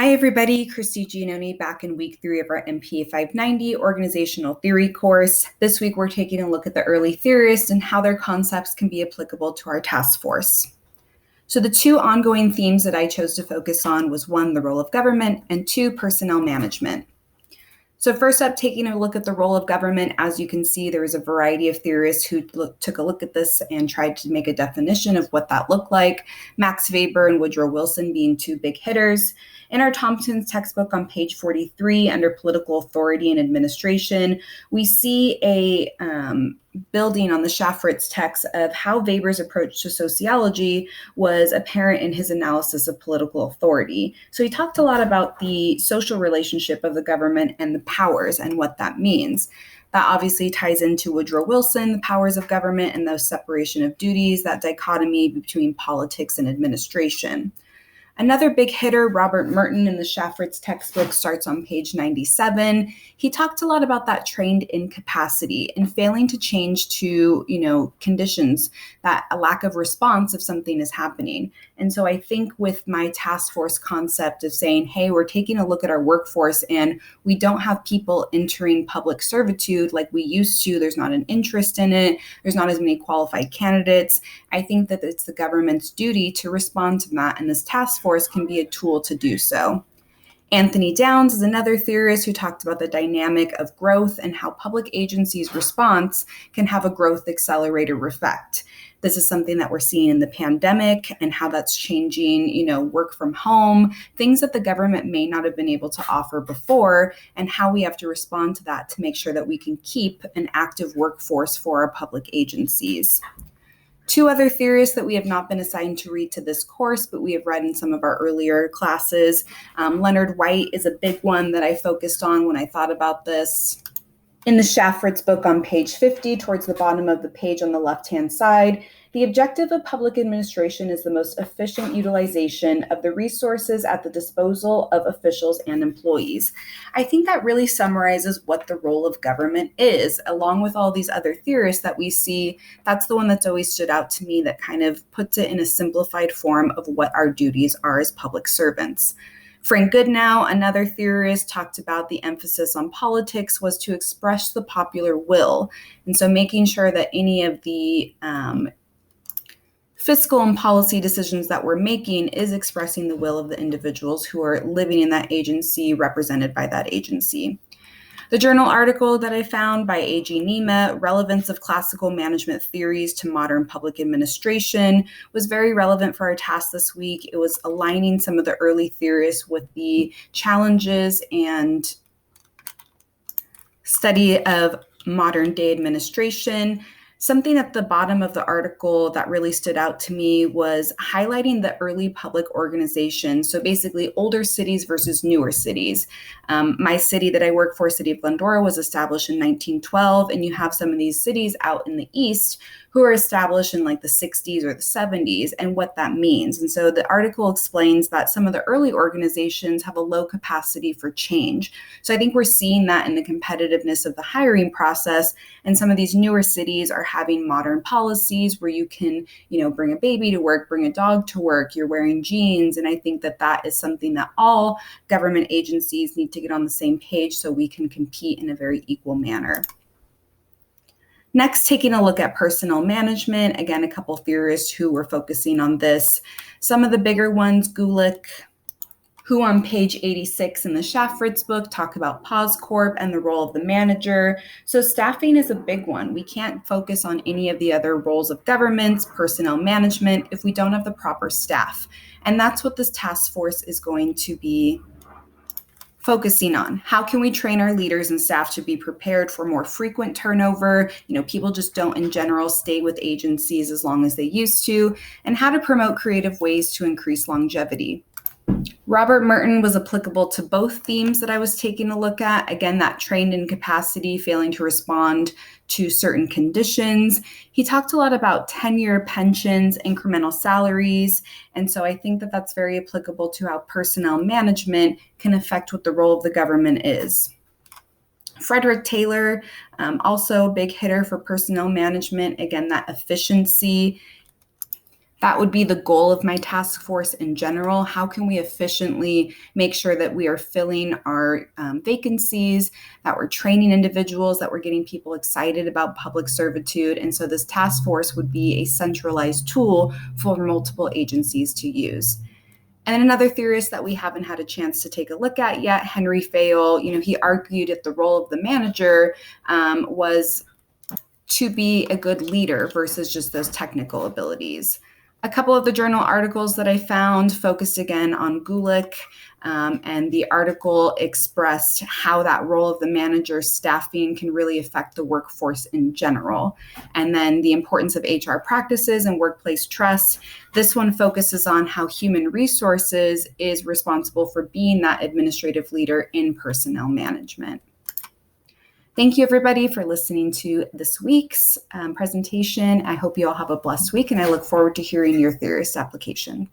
Hi everybody, Christy Giannoni back in week 3 of our MPA590 organizational theory course. This week we're taking a look at the early theorists and how their concepts can be applicable to our task force. So the two ongoing themes that I chose to focus on was 1, the role of government, and 2, personnel management. So first up, taking a look at the role of government, as you can see, there was a variety of theorists who took a look at this and tried to make a definition of what that looked like. Max Weber and Woodrow Wilson being 2 big hitters. In our Thompson's textbook on page 43, under political authority and administration, we see a building on the Schaffritz text of how Weber's approach to sociology was apparent in his analysis of political authority. So he talked a lot about the social relationship of the government and the powers and what that means. That obviously ties into Woodrow Wilson, the powers of government and the separation of duties, that dichotomy between politics and administration. Another big hitter, Robert Merton, in the Schaffritz textbook, starts on page 97. He talked a lot about that trained incapacity and failing to change to, conditions, that a lack of response if something is happening. And so I think with my task force concept of saying, hey, we're taking a look at our workforce and we don't have people entering public servitude like we used to. There's not an interest in it. There's not as many qualified candidates. I think that it's the government's duty to respond to that, and this task force can be a tool to do so. Anthony Downs is another theorist who talked about the dynamic of growth and how public agencies' response can have a growth accelerator effect. This is something that we're seeing in the pandemic and how that's changing, work from home, things that the government may not have been able to offer before, and how we have to respond to that to make sure that we can keep an active workforce for our public agencies. 2 other theorists that we have not been assigned to read to this course, but we have read in some of our earlier classes. Leonard White is a big one that I focused on when I thought about this. In the Schaffritz book on page 50, towards the bottom of the page on the left-hand side, the objective of public administration is the most efficient utilization of the resources at the disposal of officials and employees. I think that really summarizes what the role of government is, along with all these other theorists that we see. That's the one that's always stood out to me that kind of puts it in a simplified form of what our duties are as public servants. Frank Goodnow, another theorist, talked about the emphasis on politics was to express the popular will. And so making sure that any of the fiscal and policy decisions that we're making is expressing the will of the individuals who are living in that agency, represented by that agency. The journal article that I found by A.G. Nima, Relevance of Classical Management Theories to Modern Public Administration, was very relevant for our task this week. It was aligning some of the early theorists with the challenges and study of modern day administration. Something at the bottom of the article that really stood out to me was highlighting the early public organization. So basically older cities versus newer cities. My city that I work for, City of Glendora, was established in 1912, and you have some of these cities out in the east who are established in like the 60s or the 70s and what that means. And so the article explains that some of the early organizations have a low capacity for change. So I think we're seeing that in the competitiveness of the hiring process, and some of these newer cities are having modern policies where you can, bring a baby to work, bring a dog to work, you're wearing jeans. And I think that that is something that all government agencies need to get on the same page so we can compete in a very equal manner. Next, taking a look at personnel management. Again, a couple theorists who were focusing on this. Some of the bigger ones, Gulick, who on page 86 in the Schaffritz book talk about PosCorp and the role of the manager. So staffing is a big one. We can't focus on any of the other roles of government, personnel management, if we don't have the proper staff. And that's what this task force is going to be focusing on. How can we train our leaders and staff to be prepared for more frequent turnover? People just don't in general stay with agencies as long as they used to, and how to promote creative ways to increase longevity. Robert Merton was applicable to both themes that I was taking a look at. Again, that trained incapacity, failing to respond to certain conditions. He talked a lot about tenure, pensions, incremental salaries. And so I think that that's very applicable to how personnel management can affect what the role of the government is. Frederick Taylor, also a big hitter for personnel management. Again, that efficiency. That would be the goal of my task force in general. How can we efficiently make sure that we are filling our vacancies, that we're training individuals, that we're getting people excited about public servitude? And so this task force would be a centralized tool for multiple agencies to use. And another theorist that we haven't had a chance to take a look at yet, Henry Fayol, he argued that the role of the manager was to be a good leader versus just those technical abilities. A couple of the journal articles that I found focused again on Gulick, and the article expressed how that role of the manager staffing can really affect the workforce in general. And then the importance of HR practices and workplace trust. This one focuses on how human resources is responsible for being that administrative leader in personnel management. Thank you, everybody, for listening to this week's presentation. I hope you all have a blessed week, and I look forward to hearing your theorist application.